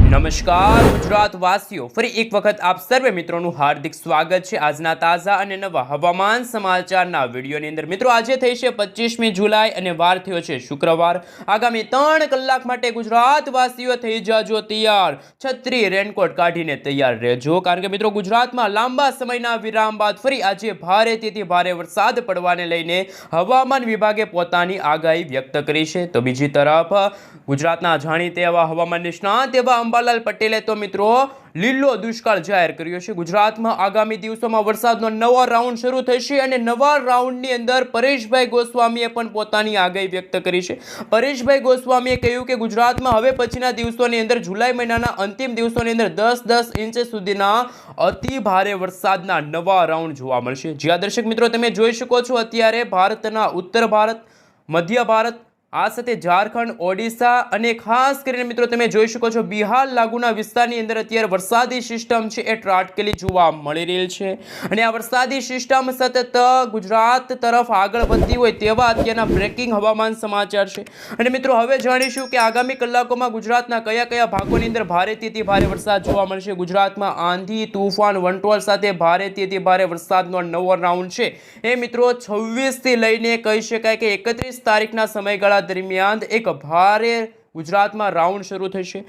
નમસ્કાર ગુજરાત વાસીઓ, ફરી એક વખત આપ સર્વે મિત્રોનું હાર્દિક સ્વાગત છે આજના તાજા અને નવા હવામાન સમાચારના વિડીયોની અંદર। મિત્રો આજે થઈ છે 25મી જુલાઈ અને વાર થયો છે શુક્રવાર। આગામી 3 કલાક માટે ગુજરાત વાસીઓ થઈ જાજો તૈયાર, છત્રી રેનકોટ કાઢીને તૈયાર રહેજો, કારણ કે મિત્રો ગુજરાતમાં લાંબા સમયના વિરામ બાદ ફરી આજે ભારેથી ભારે વરસાદ પડવાને લઈને હવામાન વિભાગે પોતાની આગાહી વ્યક્ત કરી છે। તો બીજી તરફ ગુજરાતના જાણીતા એવા હવામાન નિષ્ણાત એવા અંબાલાલ પટેલે તો મિત્રો લીલો દુષ્કાળ જાહેર કર્યો છે। ગુજરાતમાં આગામી દિવસોમાં વરસાદનો નવો રાઉન્ડ શરૂ થશે અને નવા રાઉન્ડની અંદર પરેશભાઈ ગોસ્વામીએ પણ પોતાની આગાહી વ્યક્ત કરી છે। પરેશભાઈ ગોસ્વામીએ કહ્યું કે ગુજરાતમાં હવે પછીના દિવસોની અંદર જુલાઈ મહિનાના અંતિમ દિવસોની અંદર 10-10 ઇંચ સુધીના અતિ ભારે વરસાદના નવા રાઉન્ડ જોવા મળશે। જ્યાં દર્શક મિત્રો તમે જોઈ શકો છો અત્યારે ભારતના ઉત્તર ભારત, મધ્ય ભારત, આ સાથે ઝારખંડ, ઓડિશા અને ખાસ કરીને મિત્રો તમે જોઈ શકો છો બિહાર લાગુના વિસ્તારની અંદર અત્યારે વરસાદી સિસ્ટમ છે એ ત્રાટકેલી જોવા મળી રહી છે અને આ વરસાદી સિસ્ટમ સતત ગુજરાત તરફ આગળ વધતી હોય તેવા અત્યારના બ્રેકિંગ હવામાન સમાચાર છે। અને મિત્રો હવે જાણીશું કે આગામી કલાકોમાં ગુજરાતના કયા ભાગોની અંદર ભારેથી ભારે વરસાદ જોવા મળશે। ગુજરાતમાં આંધી, તૂફાન, વંટોળ સાથે ભારેથી ભારે વરસાદનો નવો રાઉન્ડ છે એ મિત્રો 26 થી લઈને કહી શકાય કે 31 તારીખના સમયગાળા દરમિયાન એક ભારે ગુજરાતમાં રાઉન્ડ શરૂ થશે।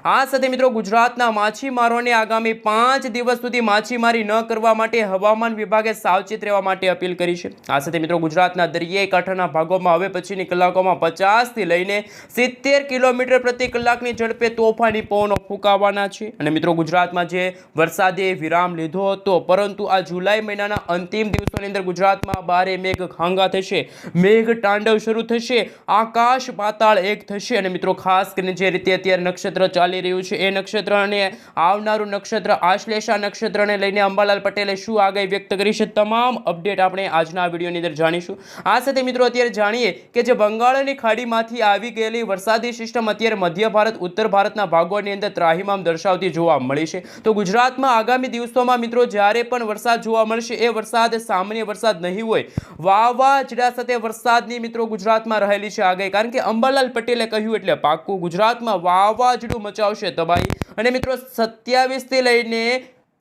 આ સાથે મિત્રો ગુજરાતના માછીમારોને આગામી 5 દિવસ સુધી માછીમારી ન કરવા માટે હવામાન વિભાગે સાવચેત રહેવા માટે અપીલ કરી છે। આ સાથે મિત્રો ગુજરાતના દરિયાઈ કાંઠાના ભાગોમાં હવે પછીની કલાકોમાં 50 થી લઈને 70 કિલોમીટર પ્રતિ કલાકની ઝડપે તોફાની પવનો ફૂંકાવાના છે। અને મિત્રો ગુજરાતમાં જે વરસાદે વિરામ લીધો હતો, પરંતુ આ જુલાઈ મહિનાના અંતિમ દિવસોની અંદર ગુજરાતમાં ભારે મેઘ ખાંગા થશે, મેઘ તાંડવ શરૂ થશે, આકાશ પાતાળ એક થશે। અને મિત્રો ખાસ કરીને જે રીતે અત્યારે નક્ષત્ર ચાલી રહ્યું છે એ નક્ષત્ર અને આવનારું નક્ષત્ર આશ્લેષા નક્ષત્રને લઈને અંબાલાલ પટેલે શું આગાહી વ્યક્ત કરી છે, તમામ અપડેટ આપણે આજના વિડીયોની અંદર જાણીશું। આ સાથે મિત્રો અત્યારે જાણીએ કે જે બંગાળની ખાડીમાંથી આવી ગયેલી વરસાદી સિસ્ટમ અત્યારે મધ્ય ભારત, ઉત્તર ભારતના ભાગોની અંદર ત્રાહિમામ દર્શાવતી જોવા મળી છે। તો ગુજરાતમાં આગામી દિવસોમાં મિત્રો જ્યારે પણ વરસાદ જોવા મળશે એ વરસાદ સામાન્ય વરસાદ નહીં હોય, વાવાઝોડા સાથે વરસાદની મિત્રો ગુજરાતમાં રહેલી છે આગાહી, કારણ કે અંબાલાલ પટેલે કહ્યું એટલે પાક્કું ગુજરાતમાં વાવાઝોડું મચાવશે તબાહી। અને મિત્રો 27 થી લઈને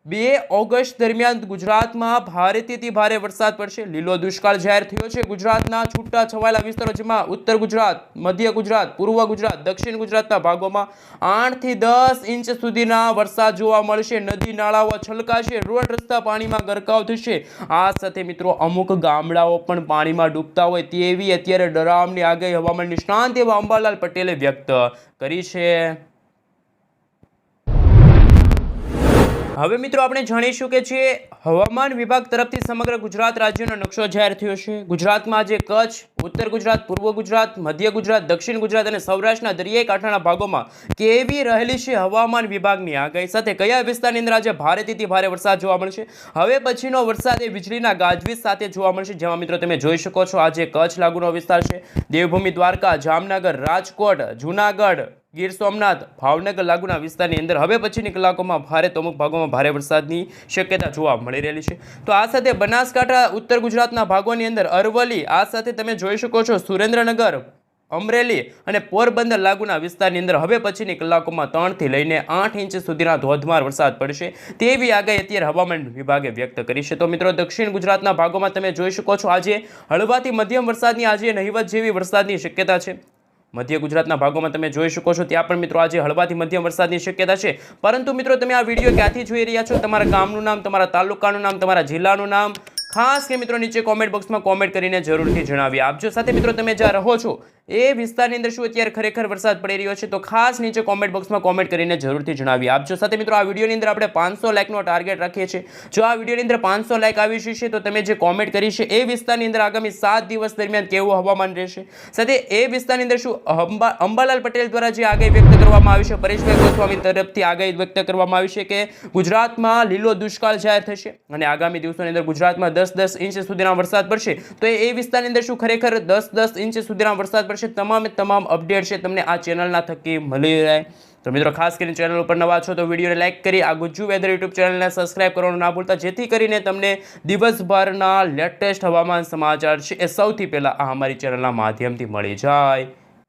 2 ઓગસ્ટ દરમિયાન ગુજરાતમાં ભારેથી ભારે વરસાદ પડશે। લીલો દુષ્કાળ જાહેર થયો છે ગુજરાતના છૂટા છવાયેલા વિસ્તારો, જેમાં ઉત્તર ગુજરાત, મધ્ય ગુજરાત, પૂર્વ ગુજરાત, દક્ષિણ ગુજરાતના ભાગોમાં 8 થી 10 ઇંચ સુધીના વરસાદ જોવા મળશે। નદી નાળાઓ છલકાશે, રોડ રસ્તા પાણીમાં ગરકાવ થશે। આ સાથે મિત્રો અમુક ગામડાઓ પણ પાણીમાં ડૂબતા હોય તેવી અત્યારે ડરામની આગાહી હવામાન નિષ્ણાંત એવા અંબાલાલ પટેલે વ્યક્ત કરી છે। હવે મિત્રો આપણે જાણીશું કે જે હવામાન વિભાગ તરફથી સમગ્ર ગુજરાત રાજ્યનો નકશો જાહેર થયો છે। ગુજરાતમાં આજે કચ્છ, ઉત્તર ગુજરાત, પૂર્વ ગુજરાત, મધ્ય ગુજરાત, દક્ષિણ ગુજરાત અને સૌરાષ્ટ્રના દરિયાઈ કાંઠાના ભાગોમાં કેવી રહેલી છે હવામાન વિભાગની આગાહી, સાથે કયા વિસ્તારની અંદર આજે ભારેથી ભારે વરસાદ જોવા મળશે। હવે પછીનો વરસાદ એ વીજળીના ગાજવીજ સાથે જોવા મળશે, જેમાં મિત્રો તમે જોઈ શકો છો આજે કચ્છ લાગુનો વિસ્તાર છે, દેવભૂમિ દ્વારકા, જામનગર, રાજકોટ, જૂનાગઢ, ગીર સોમનાથ, ભાવનગર લાગુના વિસ્તારની અંદર હવે પછીની કલાકોમાં ભારે તો અમુક ભાગોમાં ભારે વરસાદની શક્યતા જોવા મળી રહેલી છે। તો આ સાથે બનાસકાંઠા, ઉત્તર ગુજરાતના ભાગોની અંદર અરવલ્લી, આ સાથે તમે જોઈ શકો છો સુરેન્દ્રનગર, અમરેલી અને પોરબંદર લાગુના વિસ્તારની અંદર હવે પછીની કલાકોમાં 3 થી લઈને 8 ઇંચ સુધીના ધોધમાર વરસાદ પડશે તેવી આગાહી અત્યારે હવામાન વિભાગે વ્યક્ત કરી છે। તો મિત્રો દક્ષિણ ગુજરાતના ભાગોમાં તમે જોઈ શકો છો આજે હળવાથી મધ્યમ વરસાદની આજે નહિવત જેવી વરસાદની શક્યતા છે। મધ્ય ગુજરાતના ભાગોમાં તમે જોઈ શકો છો ત્યાં પણ મિત્રો આજે હળવાથી મધ્યમ વરસાદની શક્યતા છે। પરંતુ મિત્રો તમે આ વિડીયો ક્યાંથી જોઈ રહ્યા છો, તમારા ગામનું નામ, તમારા તાલુકાનું નામ, તમારા જિલ્લાનું નામ ખાસ કે મિત્રો નીચે કોમેન્ટ બોક્સમાં કોમેન્ટ કરીને જરૂરથી જણાવી આપજો। સાથે મિત્રો તમે જ્યાં રહો છો એ વિસ્તારની અંદર શું અત્યારે ખરેખર વરસાદ પડી રહ્યો છે તો ખાસ નીચે કોમેન્ટ બોક્સમાં કોમેન્ટ કરીને જરૂરથી જણાવી આપજો। સાથે મિત્રો આ વિડીયોની અંદર આપણે 500 લાઇકનો ટાર્ગેટ રાખીએ છીએ। જો આ વિડીયોની અંદર 500 લાઇક આવી જશે તો તમે જે કોમેન્ટ કરી છે એ વિસ્તારની અંદર આગામી 7 દિવસ દરમિયાન કેવું હવામાન રહેશે, સાથે એ વિસ્તારની અંદર શું અંબાલાલ પટેલ દ્વારા જે આગાહી વ્યક્ત કરવામાં આવી છે, પરેશભાઈ ગોસ્વામી તરફથી આગાહી વ્યક્ત કરવામાં આવી છે કે ગુજરાતમાં લીલો દુષ્કાળ જાહેર થશે અને આગામી દિવસોની અંદર ગુજરાતમાં 10-10 ઇંચ સુધીના વરસાદ પડશે, તો એ વિસ્તારની અંદર શું ખરેખર 10-10 ઇંચ સુધીના વરસાદ પડશે, તમામ અપડેટ છે તમને આ ચેનલના થકી મળી રહે। તો મિત્રો ખાસ કરીને ચેનલ ઉપર નવા છો તો વિડીયોને લાઇક કરી આ ગુજ્જુ વેધર યુટ્યુબ ચેનલને સબસ્ક્રાઇબ કરવાનું ના ભૂલતા, જેથી કરીને તમને દિવસભરના લેટેસ્ટ હવામાન સમાચાર છે એ સૌથી પહેલા આ અમારી ચેનલના માધ્યમથી મળી જાય।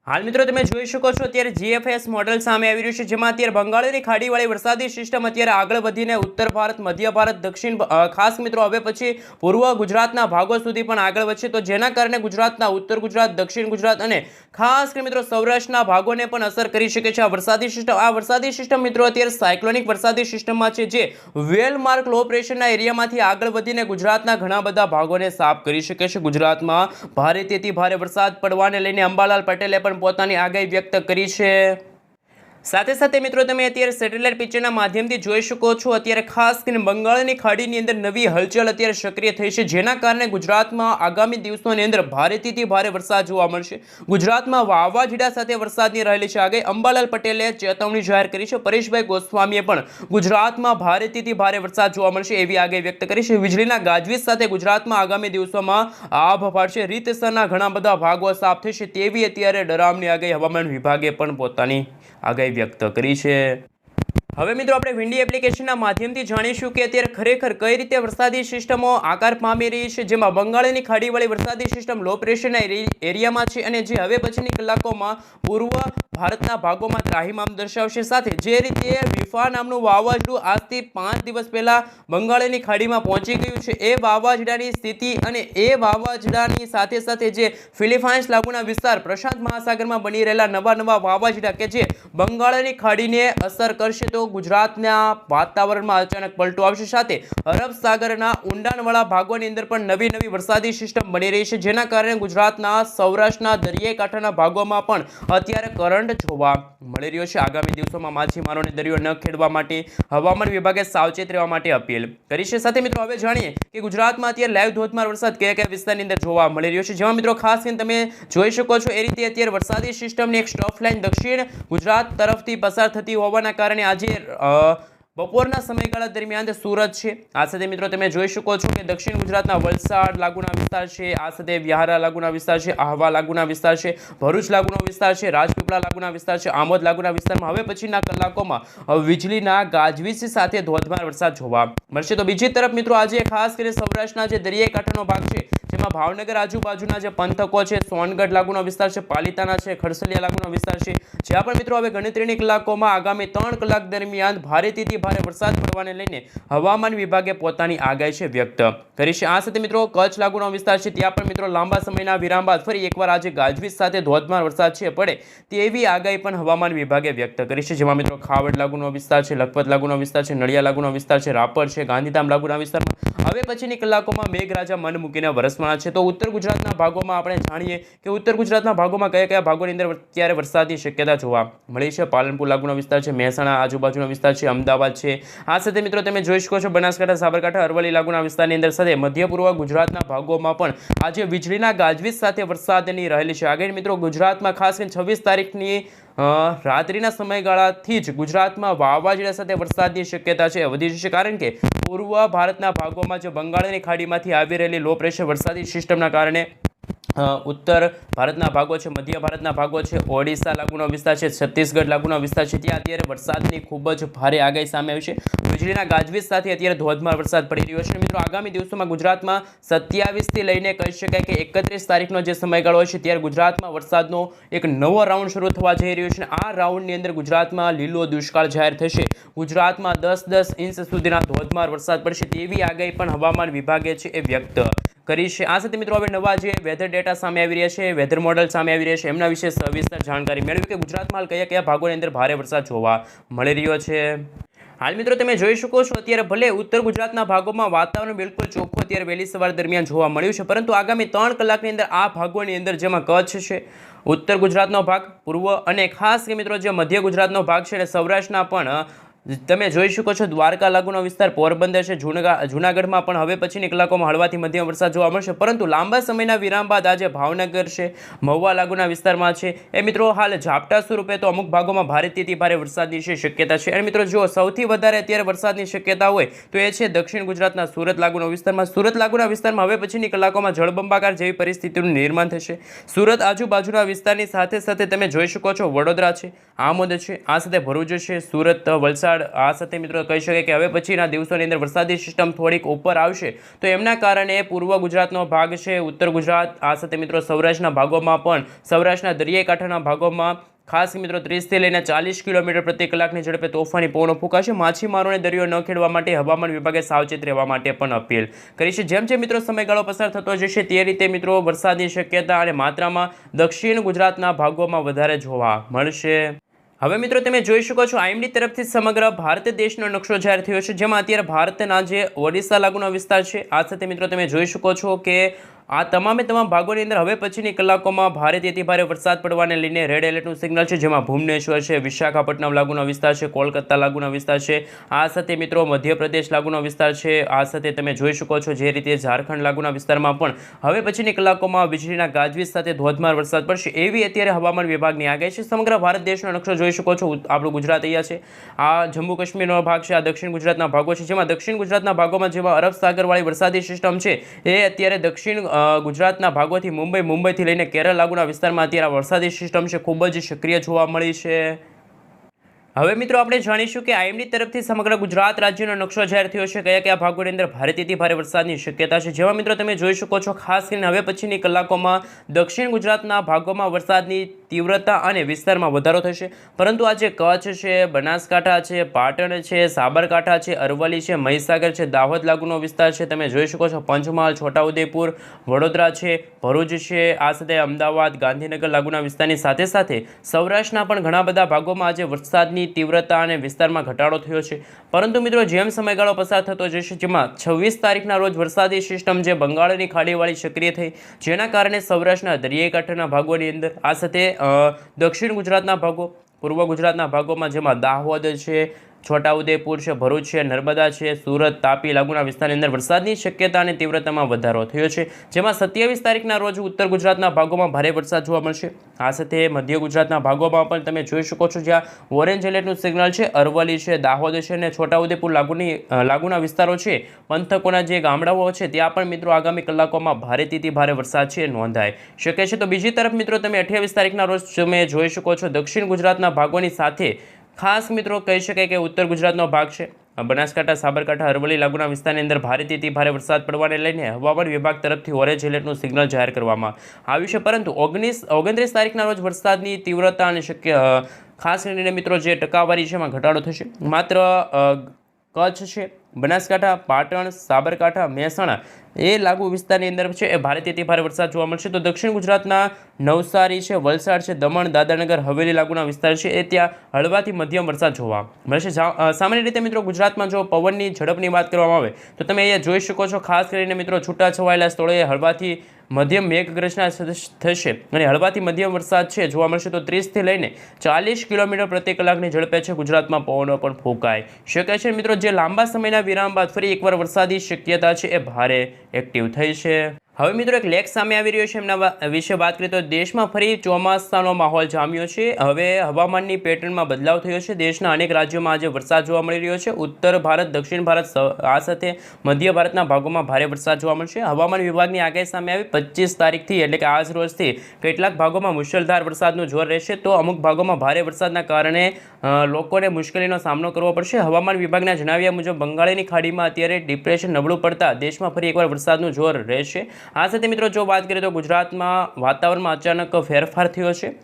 હાલ મિત્રો તમે જોઈ શકો છો અત્યારે જીએફએસ મોડેલ સામે આવી રહ્યું છે, જેમાં અત્યારે બંગાળની ખાડીવાળી વરસાદી સિસ્ટમ અત્યારે આગળ વધીને ઉત્તર ભારત, મધ્ય ભારત, દક્ષિણ ખાસ મિત્રો હવે પછી પૂર્વ ગુજરાતના ભાગો સુધી પણ આગળ વધશે, તો જેના કારણે ગુજરાતના ઉત્તર ગુજરાત, દક્ષિણ ગુજરાત અને ખાસ કરીને મિત્રો સૌરાષ્ટ્રના ભાગોને પણ અસર કરી શકે છે આ વરસાદી સિસ્ટમ મિત્રો અત્યારે સાયક્લોનિક વરસાદી સિસ્ટમમાં છે, જે વેલમાર્ક લો પ્રેશરના એરિયામાંથી આગળ વધીને ગુજરાતના ઘણા બધા ભાગોને સાફ કરી શકે છે। ગુજરાતમાં ભારેથી ભારે વરસાદ પડવાને લઈને અંબાલાલ પટેલે પણ પોતાની આગાહી વ્યક્ત કરી છે। સાથે સાથે મિત્રો તમે અત્યારે સેટેલાઇટ પિક્ચરના માધ્યમથી જોઈ શકો છો, અત્યારે ખાસ કરીને બંગાળની ખાડીની અંદર નવી હલચલ અત્યારે સક્રિય થઈ છે, જેના કારણે ગુજરાતમાં આગામી દિવસોની અંદર ભારેથી ભારે વરસાદ જોવા મળશે। ગુજરાતમાં વાવાઝોડા સાથે વરસાદની રહેલી છે આગાહી। અંબાલાલ પટેલે ચેતવણી જાહેર કરી છે। પરેશભાઈ ગોસ્વામીએ પણ ગુજરાતમાં ભારેથી ભારે વરસાદ જોવા મળશે એવી આગાહી વ્યક્ત કરી છે। વીજળીના ગાજવીજ સાથે ગુજરાતમાં આગામી દિવસોમાં આભ ફાટશે, રીતસરના ઘણા બધા ભાગો સાફ થશે તેવી અત્યારે ડરામણી આગાહી હવામાન વિભાગે પણ પોતાની આગાહી વ્યક્ત કરી છે। હવે મિત્રો આપણે વિન્ડી એપ્લિકેશનના માધ્યમથી જાણીશું કે અત્યારે ખરેખર કઈ રીતે વરસાદી સિસ્ટમો આકાર પામી રહી છે, જેમાં બંગાળની ખાડીવાળી વરસાદી સિસ્ટમ લો પ્રેશરના એરિયામાં છે અને જે હવે પછીની કલાકોમાં પૂર્વ ભારતના ભાગોમાં ત્રાહિમામ દર્શાવશે। સાથે જે રીતે વિફા નામનું વાવાઝોડું આજથી 5 દિવસ પહેલા બંગાળની ખાડીમાં પહોંચી ગયું છે, એ વાવાઝોડાની સ્થિતિ અને એ વાવાઝોડાની સાથે સાથે જે ફિલિપાઇન્સ લાગુના વિસ્તાર, પ્રશાંત મહાસાગરમાં બની રહેલા નવા વાવાઝોડા કે જે બંગાળની ખાડીને અસર કરશે, તો ગુજરાતના વાતાવરણમાં અચાનક પલટો આવશે। સાથે અરબ સાગરના ઊંડાણવાળા ભાગોની અંદર પણ નવી વરસાદી સિસ્ટમ બની રહી છે, જેના કારણે ગુજરાતના સૌરાષ્ટ્રના દરિયાઈ કાંઠાના ભાગોમાં પણ અત્યારે કરંટ જોવા મળી રહ્યો છે। આગામી દિવસોમાં માછીમારોને દરિયો ન ખેડવા માટે હવામાન વિભાગે સાવચેત રહેવા માટે અપીલ કરી છે। સાથે મિત્રો હવે જાણીએ કે ગુજરાતમાં અત્યારે લાઈવ ધોધમાર વરસાદ કયા વિસ્તારની અંદર જોવા મળી રહ્યો છે, જેમાં મિત્રો ખાસ કરીને તમે જોઈ શકો છો એ રીતે અત્યારે વરસાદી સિસ્ટમની એક સ્ટફ લાઇન દક્ષિણ ગુજરાત તરફથી પસાર થતી હોવાના કારણે આજે બપોરના સમયગાળા દરમિયાન સુરત છે, આ સાથે મિત્રો તમે જોઈ શકો છો કે દક્ષિણ ગુજરાતના વલસાડ લાગુના વિસ્તાર છે, આ સાથે વ્યારા લાગુના વિસ્તાર છે, આહવા લાગુના વિસ્તાર છે, ભરૂચ લાગુનો વિસ્તાર છે, રાજપીપળા લાગુના વિસ્તાર છે, આમોદ લાગુના વિસ્તારમાં હવે પછીના કલાકોમાં વીજળીના ગાજવીજ સાથે ધોધમાર વરસાદ જોવા મળશે। તો બીજી તરફ મિત્રો આજે ખાસ કરીને સૌરાષ્ટ્રના જે દરિયાઈ કાંઠાનો ભાગ છે, જેમાં ભાવનગર આજુબાજુના જે પંથકો છે, સોનગઢ લાગુનો વિસ્તાર છે, પાલિતાણા છે, ખડસલિયા લાગુનો વિસ્તાર છે, જ્યાં પણ મિત્રો હવે ગણતરીની કલાકોમાં આગામી 3 કલાક દરમિયાન ભારેથી ભારે વરસાદ પડવાને લઈને હવામાન વિભાગે પોતાની આગાહી છે વ્યક્ત કરી છે। આ સાથે મિત્રો કચ્છ લાગુનો વિસ્તાર છે, ત્યાં પણ મિત્રો લાંબા સમયના વિરામ બાદ ફરી એકવાર આજે ગાજવીજ સાથે ધોધમાર વરસાદ છે પડે તેવી આગાહી પણ હવામાન વિભાગે વ્યક્ત કરી છે, જેમાં મિત્રો ખાવડ લાગુનો વિસ્તાર છે, લખપત લાગુનો વિસ્તાર છે, નડિયા લાગુનો વિસ્તાર છે, રાપર છે, ગાંધીધામ લાગુના વિસ્તારમાં હવે પછીની કલાકોમાં મેઘરાજા મન મૂકીને વરસવાના છે। તો ઉત્તર ગુજરાતના ભાગોમાં આપણે જાણીએ કે ઉત્તર ગુજરાતના ભાગોમાં કયા ભાગોની અંદર અત્યારે વરસાદની શક્યતા જોવા મળી છે। પાલનપુર લાગુનો વિસ્તાર છે, મહેસાણા આજુબાજુનો વિસ્તાર છે, અમદાવાદ છે, આ સાથે મિત્રો તમે જોઈ શકો છો બનાસકાંઠા, સાબરકાંઠા, અરવલ્લી લાગુના વિસ્તારની અંદર સાથે મધ્ય પૂર્વ ગુજરાતના ભાગોમાં પણ આજે વીજળીના ગાજવીજ સાથે વરસાદની રહેલી છે આગાહી। મિત્રો ગુજરાતમાં ખાસ કરીને 26 તારીખની રાત્રિના સમયગાળાથી જ ગુજરાતમાં વાવાઝોડા સાથે વરસાદની શક્યતા છે વધી જશે, કારણ કે પૂર્વ ભારતના ભાગોમાં જે બંગાળની ખાડીમાંથી આવી રહેલી લો પ્રેશર વરસાદી સિસ્ટમના કારણે ઉત્તર ભારતના ભાગો છે, મધ્ય ભારતના ભાગો છે, ઓડિશા લાગુનો વિસ્તાર છે, છત્તીસગઢ લાગુનો વિસ્તાર છે, ત્યાં અત્યારે વરસાદની ખૂબ જ ભારે આગાહી સામે આવી છે। વીજળીના ગાજવીજ સાથે અત્યારે ધોધમાર વરસાદ પડી રહ્યો છે। મિત્રો આગામી દિવસોમાં ગુજરાતમાં 27 થી લઈને કહી શકાય કે 31 તારીખનો જે સમયગાળો છે, ત્યારે ગુજરાતમાં વરસાદનો એક નવો રાઉન્ડ શરૂ થવા જઈ રહ્યો છે। આ રાઉન્ડની અંદર ગુજરાતમાં લીલો દુષ્કાળ જાહેર થશે, ગુજરાતમાં 10 ઇંચ સુધીના ધોધમાર વરસાદ પડશે તેવી આગાહી પણ હવામાન વિભાગે છે એ વ્યક્ત કરી છે। આ સાથે મિત્રો હવે નવા જે વેધર ડેટા સામે આવી રહ્યા છે, વેધર મોડેલ સામે આવી રહ્યા છે, એમના વિશે સવિસ્તર જાણકારી મેળવી કે ગુજરાતમાં હાલ કયા ભાગોની અંદર ભારે વરસાદ જોવા મળી રહ્યો છે। હાલ મિત્રો તમે જોઈ શકો છો અત્યારે ભલે ઉત્તર ગુજરાતના ભાગોમાં વાતાવરણ બિલકુલ ચોખ્ખું અત્યારે વહેલી સવાર દરમિયાન જોવા મળ્યું છે, પરંતુ આગામી 3 કલાકની અંદર આ ભાગોની અંદર જેમાં કચ્છ છે, ઉત્તર ગુજરાતનો ભાગ, પૂર્વ અને ખાસ કે મિત્રો જે મધ્ય ગુજરાતનો ભાગ છે અને સૌરાષ્ટ્રના પણ તમે જોઈ શકો છો દ્વારકા લાગુનો વિસ્તાર, પોરબંદર છે, જૂનાગઢમાં પણ હવે પછીની કલાકોમાં હળવાથી મધ્યમ વરસાદ જોવા મળશે, પરંતુ લાંબા સમયના વિરામ બાદ આજે ભાવનગર છે, મહુવા લાગુના વિસ્તારમાં છે એ મિત્રો હાલ ઝાપટા સ્વરૂપે તો અમુક ભાગોમાં ભારેથી ભારે વરસાદની શક્યતા છે। અને મિત્રો જો સૌથી વધારે અત્યારે વરસાદની શક્યતા હોય તો એ છે દક્ષિણ ગુજરાતના સુરત લાગુના વિસ્તારમાં। સુરત લાગુના વિસ્તારમાં હવે પછીની કલાકોમાં જળબંબાકાર જેવી પરિસ્થિતિનું નિર્માણ થશે। સુરત આજુબાજુના વિસ્તારની સાથે સાથે તમે જોઈ શકો છો વડોદરા છે, આમોદ છે, આ સાથે ભરૂચ છે, સુરત, વલસાડ, ત્યારબાદ આ સાથે મિત્રો કહી શકાય કે હવે પછીના દિવસોની અંદર વરસાદી સિસ્ટમ થોડીક ઉપર આવશે તો એમના કારણે પૂર્વ ગુજરાતનો ભાગ છે, ઉત્તર ગુજરાત, આ સાથે મિત્રો સૌરાષ્ટ્રના ભાગોમાં પણ, સૌરાષ્ટ્રના દરિયાઈ કાંઠાના ભાગોમાં ખાસ મિત્રો 30 થી લઈને 40 કિલોમીટર પ્રતિ કલાકની ઝડપે તોફાની પવનો ફૂંકાશે. માછીમારોને દરિયો ન ખેડવા માટે હવામાન વિભાગે સાવચેત રહેવા માટે પણ અપીલ કરી છે. જેમ જેમ મિત્રો સમયગાળો પસાર થતો જશે તે રીતે મિત્રો વરસાદની શક્યતા અને માત્રામાં દક્ષિણ ગુજરાતના ભાગોમાં વધારે જોવા મળશે. હવે મિત્રો તમે જોઈ શકો છો આઈએમડી તરફથી સમગ્ર ભારત દેશનો નકશો જાહેર થયો છે, જેમાં અત્યારે ભારતના જે ઓડિશા લાગુનો વિસ્તાર છે આ સાથે મિત્રો તમે જોઈ શકો છો કે આ તમામ ભાગોની અંદર હવે પછીની કલાકોમાં ભારેથી અતિ ભારે વરસાદ પડવાને લઈને રેડ એલર્ટનું સિગ્નલ છે, જેમાં ભુવનેશ્વર છે, વિશાખાપટ્ટનમ લાગુનો વિસ્તાર છે, કોલકાતા લાગુનો વિસ્તાર છે, આ સાથે મિત્રો મધ્યપ્રદેશ લાગુનો વિસ્તાર છે, આ સાથે તમે જોઈ શકો છો જે રીતે ઝારખંડ લાગુના વિસ્તારમાં પણ હવે પછીની કલાકોમાં વીજળીના ગાજવીજ સાથે ધોધમાર વરસાદ પડશે એવી અત્યારે હવામાન વિભાગની આગાહી છે. સમગ્ર ભારત દેશનો નકશો જોઈ શકો છો. આપણું ગુજરાત અહીંયા છે, આ જમ્મુ કાશ્મીરનો ભાગ છે, આ દક્ષિણ ગુજરાતના ભાગો છે, જેમાં દક્ષિણ ગુજરાતના ભાગોમાં જેમાં અરબ સાગરવાળી વરસાદી સિસ્ટમ છે એ અત્યારે દક્ષિણ ગુજરાતના ભાગોથી મુંબઈથી લઈને કેરળ લાગુના વિસ્તારમાં અત્યારે વરસાદી સિસ્ટમ છે ખૂબ જ સક્રિય જોવા મળી છે. હવે મિત્રો આપણે જાણીશું કે આઈએમડી તરફથી સમગ્ર ગુજરાત રાજ્યનો નકશો જાહેર થયો છે, કયા કયા ભાગોની અંદર ભારેથી ભારે વરસાદની શક્યતા છે. જેમાં મિત્રો તમે જોઈ શકો છો ખાસ કરીને હવે પછીની કલાકોમાં દક્ષિણ ગુજરાતના ભાગોમાં વરસાદની તીવ્રતા અને વિસ્તારમાં વધારો થશે, પરંતુ આજે કચ્છ છે, બનાસકાંઠા છે, પાટણ છે, સાબરકાંઠા છે, અરવલ્લી છે, મહીસાગર છે, દાહોદ લાગુનો વિસ્તાર છે, તમે જોઈ શકો છો પંચમહાલ, છોટાઉદેપુર, વડોદરા છે, ભરૂચ છે, આ સાથે અમદાવાદ, ગાંધીનગર લાગુના વિસ્તારની સાથે સાથે સૌરાષ્ટ્રના પણ ઘણા બધા ભાગોમાં આજે વરસાદની તીવ્રતા અને વિસ્તારમાં ઘટાડો થયો છે. પરંતુ મિત્રો જેમ સમયગાળો પસાર થતો જશે, જેમાં 26 તારીખના રોજ વરસાદી સિસ્ટમ જે બંગાળની ખાડીવાળી સક્રિય થઈ, જેના કારણે સૌરાષ્ટ્રના દરિયાઈ કાંઠાના ભાગોની અંદર, આ સાથે દક્ષિણ ગુજરાતના ભાગો, પૂર્વ ગુજરાતના ભાગોમાં જેમાં દાહોદ છે, છોટાઉદેપુર છે, ભરૂચ છે, નર્મદા છે, સુરત, તાપી લાગુના વિસ્તારની અંદર વરસાદની શક્યતા અને તીવ્રતામાં વધારો થયો છે, જેમાં 27 તારીખના રોજ ઉત્તર ગુજરાતના ભાગોમાં ભારે વરસાદ જોવા મળશે. આ સાથે મધ્ય ગુજરાતના ભાગોમાં પણ તમે જોઈ શકો છો જ્યાં ઓરેન્જ એલર્ટનું સિગ્નલ છે, અરવલ્લી છે, દાહોદ છે અને છોટાઉદેપુર લાગુના વિસ્તારો છે, પંથકોના જે ગામડાઓ છે ત્યાં પણ મિત્રો આગામી કલાકોમાં ભારેથી ભારે વરસાદ છે નોંધાઈ શકે છે. તો બીજી તરફ મિત્રો તમે 28 તારીખના રોજ તમે જોઈ શકો છો દક્ષિણ ગુજરાતના ભાગોની સાથે ખાસ મિત્રો કહી શકાય કે ઉત્તર ગુજરાતનો ભાગ છે, બનાસકાંઠા, સાબરકાંઠા, અરવલ્લી લાગુના વિસ્તારની અંદર ભારેથી ભારે વરસાદ પડવાને લઈને હવામાન વિભાગ તરફથી ઓરેન્જ એલર્ટનું સિગ્નલ જાહેર કરવામાં આવ્યું છે. પરંતુ 29 તારીખના રોજ વરસાદની તીવ્રતા અને ખાસ કરીને મિત્રો જે ટકાવારી છે એમાં ઘટાડો થશે. માત્ર કચ્છ છે, બનાસકાંઠા, પાટણ, સાબરકાંઠા, મહેસાણા એ લાગુ વિસ્તારની અંદર છે એ ભારેથી ભારે વરસાદ જોવા મળશે. તો દક્ષિણ ગુજરાતના નવસારી છે, વલસાડ છે, દમણ, દાદરાનગર હવેલી લાગુના વિસ્તાર છે એ ત્યાં હળવાથી મધ્યમ વરસાદ જોવા મળશે. સામાન્ય રીતે મિત્રો ગુજરાતમાં જો પવનની ઝડપની વાત કરવામાં આવે તો તમે અહીંયા જોઈ શકો છો ખાસ કરીને મિત્રો છૂટાછવાયેલા સ્થળોએ હળવાથી મધ્યમ મેઘગર્જના થશે અને હળવાથી મધ્યમ વરસાદ છે જોવા મળશે. તો 30 થી લઈને 40 કિલોમીટર પ્રતિ કલાકની ઝડપે છે ગુજરાતમાં પવનો પણ ફૂંકાઈ શકે છે. મિત્રો જે લાંબા સમયના વિરામ બાદ ફરી એકવાર વરસાદી શક્યતા છે એ ભારે એક્ટિવ થઈ છે. હવે મિત્રો એક લેખ સામે આવી રહ્યો છે, એમના વિશે વાત કરીએ તો દેશમાં ફરી ચોમાસાનો માહોલ જામ્યો છે. હવે હવામાનની પેટર્નમાં બદલાવ થયો છે. દેશના અનેક રાજ્યોમાં આજે વરસાદ જોવા મળી રહ્યો છે. ઉત્તર ભારત, દક્ષિણ ભારત, આ સાથે મધ્ય ભારતના ભાગોમાં ભારે વરસાદ જોવા મળશે. હવામાન વિભાગની આગાહી સામે આવી 25 તારીખથી એટલે કે આજ રોજથી કેટલાક ભાગોમાં મુશળધાર વરસાદનું જોર રહેશે, તો અમુક ભાગોમાં ભારે વરસાદના કારણે લોકોને મુશ્કેલીનો સામનો કરવો પડશે. હવામાન વિભાગના જણાવ્યા મુજબ બંગાળની ખાડીમાં અત્યારે ડિપ્રેશન નબળું પડતા દેશમાં ફરી એકવાર વરસાદનું જોર રહેશે. આ સાથે મિત્રો જો વાત કરીએ તો ગુજરાતમાં વાતાવરણમાં અચાનક ફેરફાર થયો છે.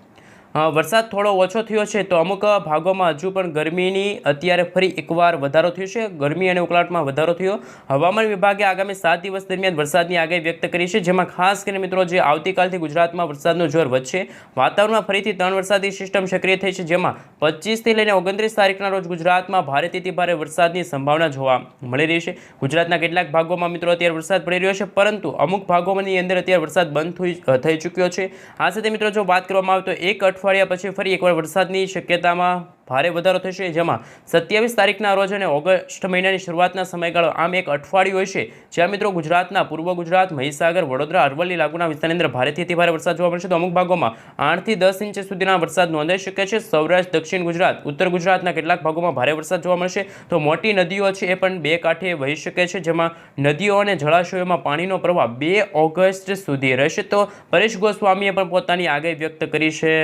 વરસાદ થોડો ઓછો થયો છે, તો અમુક ભાગોમાં હજુ પણ ગરમીની અત્યારે ફરી એકવાર વધારો થયો છે. ગરમી અને ઉકળાટમાં વધારો થયો. હવામાન વિભાગે આગામી 7 દિવસ દરમિયાન વરસાદની આગાહી વ્યક્ત કરી છે, જેમાં ખાસ કરીને મિત્રો જે આવતીકાલથી ગુજરાતમાં વરસાદનું જોર વધશે. વાતાવરણમાં ફરીથી 3 વરસાદી સિસ્ટમ સક્રિય થઈ છે, જેમાં 25 થી લઈને 29 તારીખના રોજ ગુજરાતમાં ભારેથી ભારે વરસાદની સંભાવના જોવા મળી રહી છે. ગુજરાતના કેટલાક ભાગોમાં મિત્રો અત્યારે વરસાદ પડી રહ્યો છે, પરંતુ અમુક ભાગોની અંદર અત્યારે વરસાદ બંધ થઈ ચૂક્યો છે. આ સાથે મિત્રો જો વાત કરવામાં આવે તો એક અઠવાડિયા પછી ફરી એકવાર વરસાદની શક્યતામાં ભારે વધારો થશે, જેમાં 27 તારીખના રોજ અને ઓગસ્ટ મહિનાની શરૂઆતના સમયગાળો આમ એક અઠવાડિયું હશે, જ્યાં મિત્રો ગુજરાતના પૂર્વ ગુજરાત, મહીસાગર, વડોદરા, અરવલ્લી લાગુના વિસ્તારની અંદર ભારેથી ભારે વરસાદ જોવા મળશે. તો અમુક ભાગોમાં 8 થી 10 ઇંચ સુધીના વરસાદ નોંધાઈ શકે છે. સૌરાષ્ટ્ર, દક્ષિણ ગુજરાત, ઉત્તર ગુજરાતના કેટલાક ભાગોમાં ભારે વરસાદ જોવા મળશે. તો મોટી નદીઓ છે એ પણ બે કાંઠે વહી શકે છે, જેમાં નદીઓ અને જળાશયોમાં પાણીનો પ્રવાહ 2 ઓગસ્ટ સુધી રહેશે. તો પરેશ ગોસ્વામીએ પણ પોતાની આગાહી વ્યક્ત કરી છે.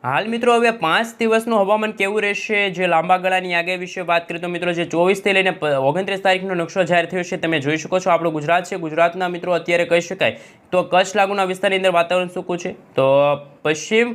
હાલ મિત્રો હવે 5 દિવસનું હવામાન કેવું રહેશે, જે લાંબા ગાળાની આગાહી વિશે વાત કરીએ તો મિત્રો જે 24 થી લઈને 29 તારીખનો નકશો જાહેર થયો છે તમે જોઈ શકો છો. આપણું ગુજરાત છે, ગુજરાતના મિત્રો અત્યારે કહી શકાય તો કચ્છ લાગુના વિસ્તારની અંદર વાતાવરણ સૂકું છે, તો પશ્ચિમ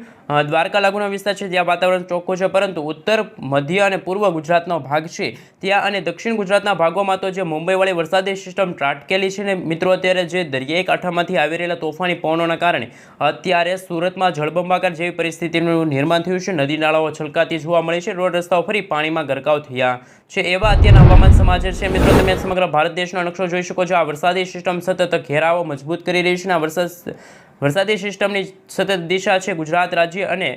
દ્વારકા લાગુના વિસ્તાર છે ત્યાં વાતાવરણ ચોખ્ખું છે, પરંતુ ઉત્તર મધ્ય અને પૂર્વ ગુજરાતનો ભાગ છે ત્યાં અને દક્ષિણ ગુજરાતના ભાગોમાં તો જે મુંબઈવાળી વરસાદી સિસ્ટમ ત્રાટકેલી છે ને મિત્રો, અત્યારે જે દરિયાઈ કાંઠામાંથી આવી રહેલા તોફાની પવનોના કારણે અત્યારે સુરતમાં જળબંબાકાર જેવી પરિસ્થિતિનું નિર્માણ થયું છે. નદી નાળાઓ છલકાતી જોવા મળી છે, રોડ રસ્તાઓ ફરી પાણીમાં ગરકાવ થયા છે. એવા અત્યારના હવામાન સમાચાર છે મિત્રો. તમે સમગ્ર ભારત દેશનો નકશો જોઈ શકો છો. આ વરસાદી સિસ્ટમ સતત ઘેરાવો મજબૂત કરી રહી છે. વરસાદી સિસ્ટમની સતત દિશા છે ગુજરાત રાજ્ય અને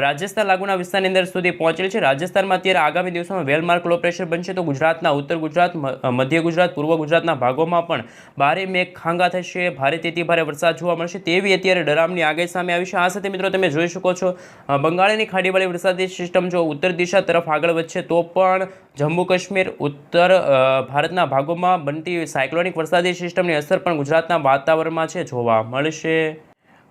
રાજસ્થાન લાગુના વિસ્તારની અંદર સુધી પહોંચેલી છે. રાજસ્થાનમાં અત્યારે આગામી દિવસોમાં વેલમાર્ક લો પ્રેશર બનશે, તો ગુજરાતના ઉત્તર ગુજરાત, મધ્ય ગુજરાત, પૂર્વ ગુજરાતના ભાગોમાં પણ ભારે મેઘ ખાંગા થશે, ભારેથી ભારે વરસાદ જોવા મળશે તેવી અત્યારે ડરામની આગાહી સામે આવી છે. આ સાથે મિત્રો તમે જોઈ શકો છો બંગાળની ખાડીવાળી વરસાદી સિસ્ટમ જો ઉત્તર દિશા તરફ આગળ વધશે તો પણ જમ્મુ કાશ્મીર, ઉત્તર ભારતના ભાગોમાં બનતી સાયક્લોનિક વરસાદી સિસ્ટમની અસર પણ ગુજરાતના વાતાવરણમાં છે જોવા મળશે.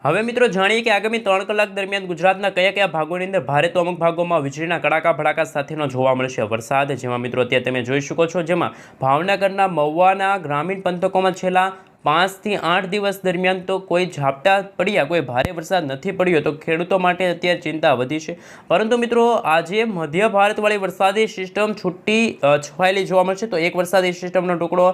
હવે મિત્રો જાણીએ કે આગામી 3 કલાક દરમિયાન ગુજરાતના કયા કયા ભાગોની અંદર ભારે તો અમુક ભાગોમાં વીજળીના કડાકા ભડાકા સાથેનો જોવા મળશે વરસાદ, જેમાં મિત્રો અત્યારે તમે જોઈ શકો છો જેમાં ભાવનગરના મહુવાના ગ્રામીણ પંથકોમાં છેલ્લા 5 થી 8 દિવસ દરમિયાન તો કોઈ ઝાપટા પડ્યા, કોઈ ભારે વરસાદ નથી પડ્યો, તો ખેડૂતો માટે અત્યારે ચિંતા વધી છે. પરંતુ મિત્રો આજે મધ્ય ભારતવાળી વરસાદી સિસ્ટમ છૂટી છવાયેલી જોવા મળશે, તો એક વરસાદી સિસ્ટમનો ટુકડો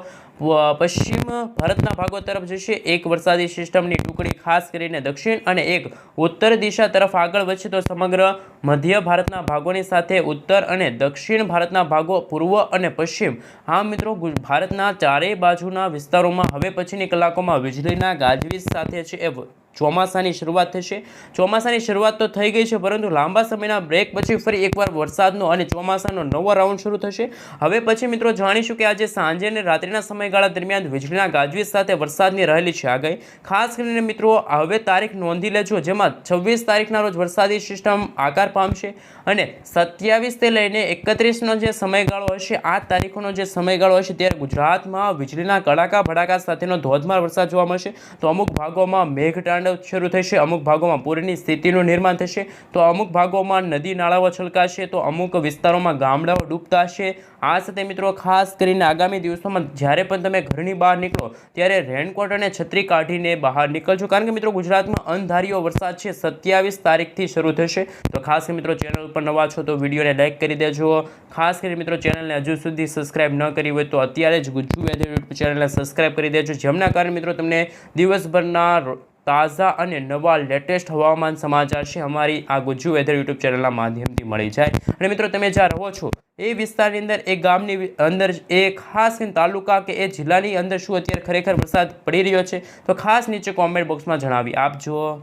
પશ્ચિમ ભારતના ભાગો તરફ જશે, એક વરસાદી સિસ્ટમની ટુકડી ખાસ કરીને દક્ષિણ અને એક ઉત્તર દિશા તરફ આગળ વધશે, તો સમગ્ર મધ્ય ભારતના ભાગોની સાથે ઉત્તર અને દક્ષિણ ભારતના ભાગો, પૂર્વ અને પશ્ચિમ, આ મિત્રો ભારતના ચારેય બાજુના વિસ્તારોમાં હવે પછીની કલાકોમાં વીજળીના ગાજવીજ સાથે છે એ ચોમાસાની શરૂઆત થશે. ચોમાસાની શરૂઆત તો થઈ ગઈ છે, પરંતુ લાંબા સમયના બ્રેક પછી ફરી એકવાર વરસાદનો અને ચોમાસાનો નવો રાઉન્ડ શરૂ થશે. હવે પછી મિત્રો જાણીશું કે આજે સાંજે અને રાત્રિના સમયગાળા દરમિયાન વીજળીના ગાજવીજ સાથે વરસાદની રહેલી છે આગાહી. ખાસ કરીને મિત્રો હવે તારીખ નોંધી લેજો, જેમાં 26 તારીખના રોજ વરસાદી સિસ્ટમ આકાર પામશે અને 27 થી લઈને 31નો જે સમયગાળો હશે, આ તારીખોનો જે સમયગાળો હશે ત્યારે ગુજરાતમાં વીજળીના કડાકા ભડાકા સાથેનો ધોધમાર વરસાદ જોવા મળશે. તો અમુક ભાગોમાં મેઘતાંડવ શરૂ થશે, અમુક ભાગોમાં પૂરની સ્થિતિનું નિર્માણ થશે, તો અમુક ભાગોમાં નદી નાળાઓ છલકાશે, તો અમુક વિસ્તારોમાં ગામડાઓ ડૂબતા હશે. આ સાથે મિત્રો ખાસ કરીને આગામી દિવસોમાં જ્યારે પણ તમે ઘરની બહાર નીકળો ત્યારે રેનકોટ અને છત્રી કાઢીને બહાર નીકળજો, કારણ કે મિત્રો ગુજરાતમાં અણધાર્યો વરસાદ છે 27 તારીખથી શરૂ થશે. તો ખાસ કરીને મિત્રો ચેનલ ઉપર નવા છો તો વિડીયોને લાઇક કરી દેજો. ખાસ કરીને મિત્રો ચેનલને હજુ સુધી સબસ્ક્રાઇબ ન કરી હોય તો અત્યારે જ ગુજ્જુ વેધર યુટ્યુબ ચેનલને સબસ્ક્રાઇબ કરી દેજો, જેમના કારણે મિત્રો તમને દિવસભરના તાજા અને નવા લેટેસ્ટ હવામાન સમાચાર છે અમારી આ ગુજ્જુ વેધર યુટ્યુબ ચેનલના માધ્યમથી મળી જાય. અને મિત્રો તમે જ્યાં રહો છો એ વિસ્તારની અંદર, એ ગામની અંદર, એ ખાસ તાલુકા કે એ જિલ્લાની અંદર શું અત્યારે ખરેખર વરસાદ પડી રહ્યો છે, તો ખાસ નીચે કોમેન્ટ બોક્સમાં જણાવી આપજો.